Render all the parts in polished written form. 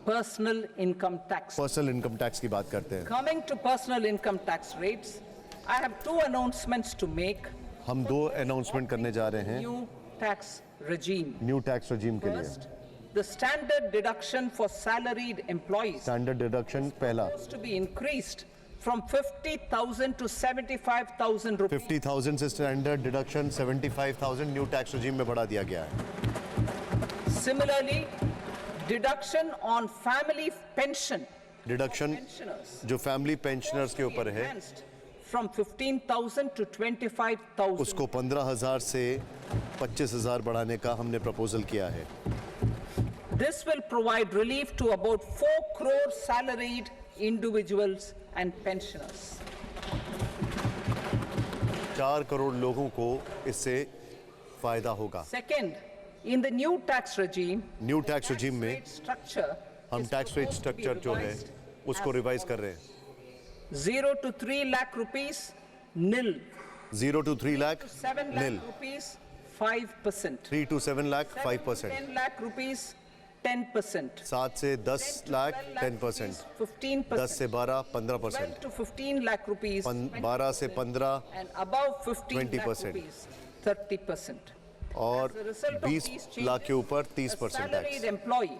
personal income tax. Personal income tax की बात करते हैं। Coming to personal income tax rates, I have two announcements to make. हम दो अनाउंसमेंट करने जा रहे हैं New tax regime. New tax रजीम के लिए। First, the standard deduction for salaried employees standard deduction पहला is to be increased from 50,000 to 75,000 rupees. 50,000 से स्टैंडर्ड डिडक्शन 75,000 न्यू टैक्स रजीम में बढ़ा दिया गया है। Similarly, deduction on family pension deduction pensioners जो फैमिली पेंशनर्स के ऊपर है enhanced from 15,000 to 25,000. उसको 15,000 से 25,000 बढ़ाने का हमने प्रपोजल किया है। This will provide relief to about 4 crore salaried individuals and pensioners. 4 crore लोगों को इससे फायदा होगा। Second, in the new tax regime, new tax रजीम में rate structure हम is tax rate proposed to be structure जो है revised उसको as रिवाइज follows. कर रहे हैं। 0 to 3 lakh rupees, nil. 0 to 3 lakh 7 nil, lakh rupees, 5%. 3 to 7 lakh 7 to 5%, 10 lakh rupees, 10%. 7 से 10 लाख 10%, 15%. 10 से 12 12 15%, to 15 lakh rupees, 12 से 15 and above 15 lakh 20%. rupees, 30%. और As a result of 20 these lakh के changes, ऊपर a 30% salaried tax. employee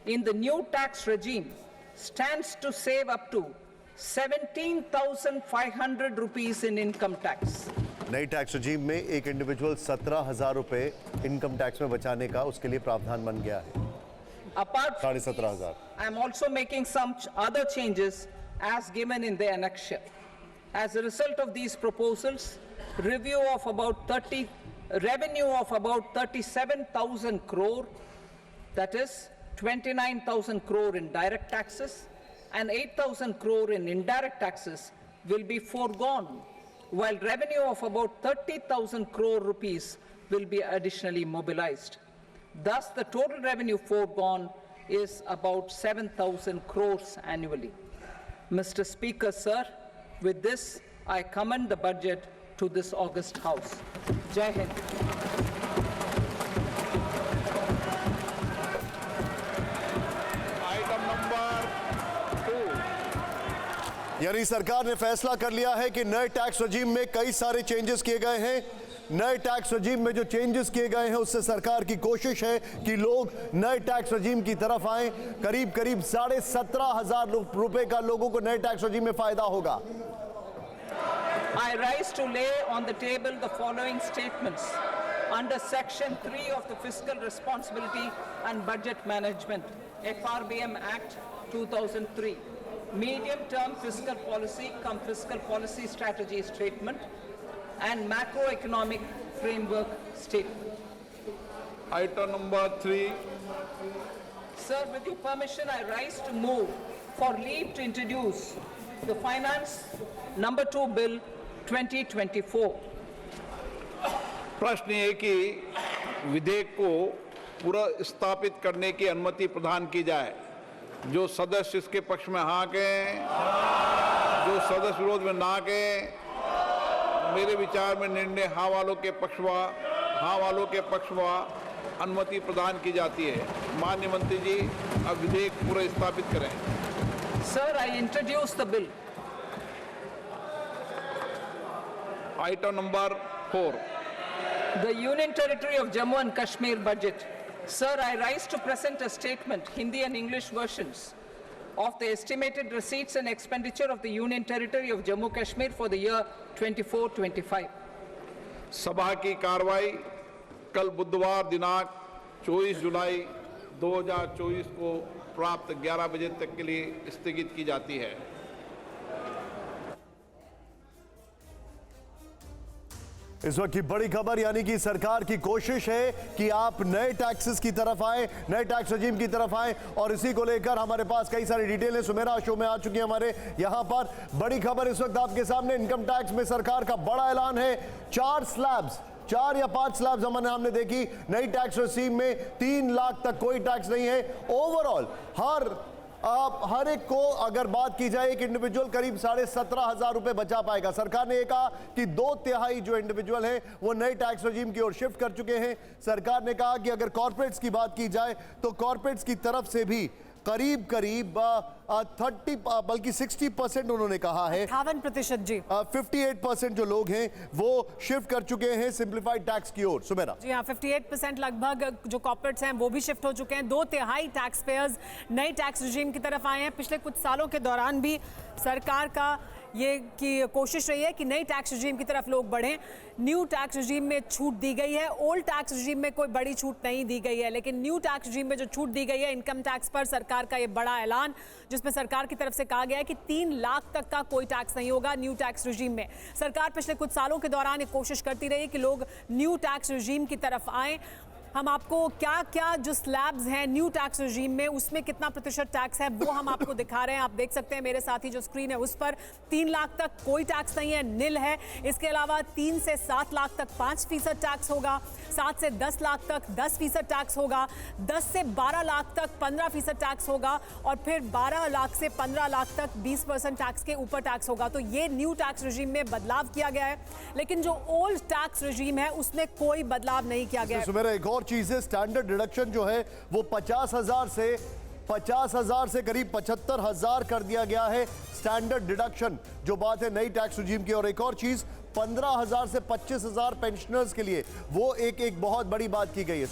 in the new tax regime stands to save up to 17,500 rupees in income tax. नई tax रजीम में एक individual 17,000 रुपए income tax में बचाने का उसके लिए प्रावधान बन गया है। Apart from 17,500। I am also making some other changes as given in the annexure. As a result of these proposals, revenue of about 37,000 crore, that is 29,000 crore in direct taxes and 8,000 crore in indirect taxes will be foregone, while revenue of about 30,000 crore rupees will be additionally mobilized. Thus, the total revenue foregone is about 7,000 crores annually. Mr. Speaker, sir, with this, I commend the budget to this august House. Jai Hind. Item number 2। यानी सरकार ने फैसला कर लिया है कि नए tax रजीम में कई सारे चेंजेस किए गए हैं। नए टैक्स रजीम में जो चेंजेस किए गए हैं उससे सरकार की कोशिश है कि लोग नए टैक्स रजीम की तरफ आएं। करीब 17,500 रुपए का लोगों को नए टैक्स रजीम में फायदा होगा। I rise to lay on the table the following statements under Section 3 of the Fiscal Responsibility and Budget Management, FRBM Act 2003, Medium-Term Fiscal Policy cum Fiscal Policy Strategy Statement and Macroeconomic Framework Statement. Item number 3। Sir, with your permission, I rise to move for leave to introduce the Finance Number 2 Bill 2024. प्रश्न ये कि विधेयक को पुनर्स्थापित करने की अनुमति प्रदान की जाए। जो सदस्य इसके पक्ष में हाँ कहें, जो सदस्य विरोध में ना कहें। मेरे विचार में निर्णय हाँ वालों के पक्ष में अनुमति प्रदान की जाती है। माननीय मंत्री जी, अब विधेयक पुनर्स्थापित करें। Sir, I introduce the bill. Item number 4। The Union Territory of Jammu and Kashmir budget. Sir, I rise to present a statement, Hindi and English versions, of the estimated receipts and expenditure of the Union Territory of Jammu and Kashmir for the year 24-25. सभा की कार्रवाई कल बुधवार दिनांक 24 जुलाई 2024 को प्राप्त 11 बजे तक के लिए स्थगित की जाती है। इस वक्त की बड़ी खबर, यानी कि सरकार की कोशिश है कि आप नए टैक्सेस की तरफ आए, नए टैक्स रजीम की तरफ आए, और इसी को लेकर हमारे पास कई सारी डिटेलें सुमेरा शो में आ चुकी है। हमारे यहां पर बड़ी खबर इस वक्त आपके सामने, इनकम टैक्स में सरकार का बड़ा ऐलान है। 4 या 5 स्लैब्स हमने देखी नई टैक्स रजीम में। 3 लाख तक कोई टैक्स नहीं है। ओवरऑल हर एक को अगर बात की जाए, एक इंडिविजुअल करीब 17,500 रुपए बचा पाएगा। सरकार ने कहा कि 2/3 जो इंडिविजुअल हैं वो नए टैक्स रजीम की ओर शिफ्ट कर चुके हैं। सरकार ने कहा कि अगर कॉर्पोरेट्स की बात की जाए तो कॉर्पोरेट्स की तरफ से भी करीब करीब 30 बल्कि 60% उन्होंने कहा है 58% जी 58% जो लोग हैं वो शिफ्ट कर चुके हैं सिंप्लीफाइड टैक्स की ओर। सुमेरा जी हाँ, 58% लगभग जो कॉर्पोरेट्स हैं वो भी शिफ्ट हो चुके हैं। 2/3 टैक्स पेयर्स नए टैक्स रिजीम की तरफ आए हैं। पिछले कुछ सालों के दौरान भी सरकार का ये की कोशिश रही है कि नई टैक्स रिजीम की तरफ लोग बढ़ें। न्यू टैक्स रिजीम में छूट दी गई है, ओल्ड टैक्स रिजीम में कोई बड़ी छूट नहीं दी गई है, लेकिन न्यू टैक्स रिजीम में जो छूट दी गई है इनकम टैक्स पर सरकार का ये बड़ा ऐलान, जिसमें सरकार की तरफ से कहा गया है कि 3 लाख तक का कोई टैक्स नहीं होगा न्यू टैक्स रिजीम में। सरकार पिछले कुछ सालों के दौरान ये कोशिश करती रही कि लोग न्यू टैक्स रिजीम की तरफ आएं। हम आपको क्या क्या जो स्लैब्स हैं न्यू टैक्स रिजीम में उसमें कितना प्रतिशत टैक्स है वो हम आपको दिखा रहे हैं। आप देख सकते हैं मेरे साथ ही जो स्क्रीन है उस पर 3 लाख तक कोई टैक्स नहीं है, निल है। इसके अलावा 3 से 7 लाख तक 5% टैक्स होगा, 7 से 10 लाख तक 10% टैक्स होगा, 10 से 12 लाख तक 15% टैक्स होगा और फिर 12 लाख से 15 लाख तक 20% टैक्स के ऊपर टैक्स होगा। तो ये न्यू टैक्स रिजीम में बदलाव किया गया है, लेकिन जो ओल्ड टैक्स रिजीम है उसमें कोई बदलाव नहीं किया गया है। सुमेरा एक और चीज है, स्टैंडर्ड डिडक्शन जो है वो 50,000 से करीब 75,000 कर दिया गया है स्टैंडर्ड डिडक्शन। जो बात है नई टैक्स रिजीम की। और एक और चीज 15,000 से 25,000 पेंशनर्स के लिए वो एक बहुत बड़ी बात की गई है।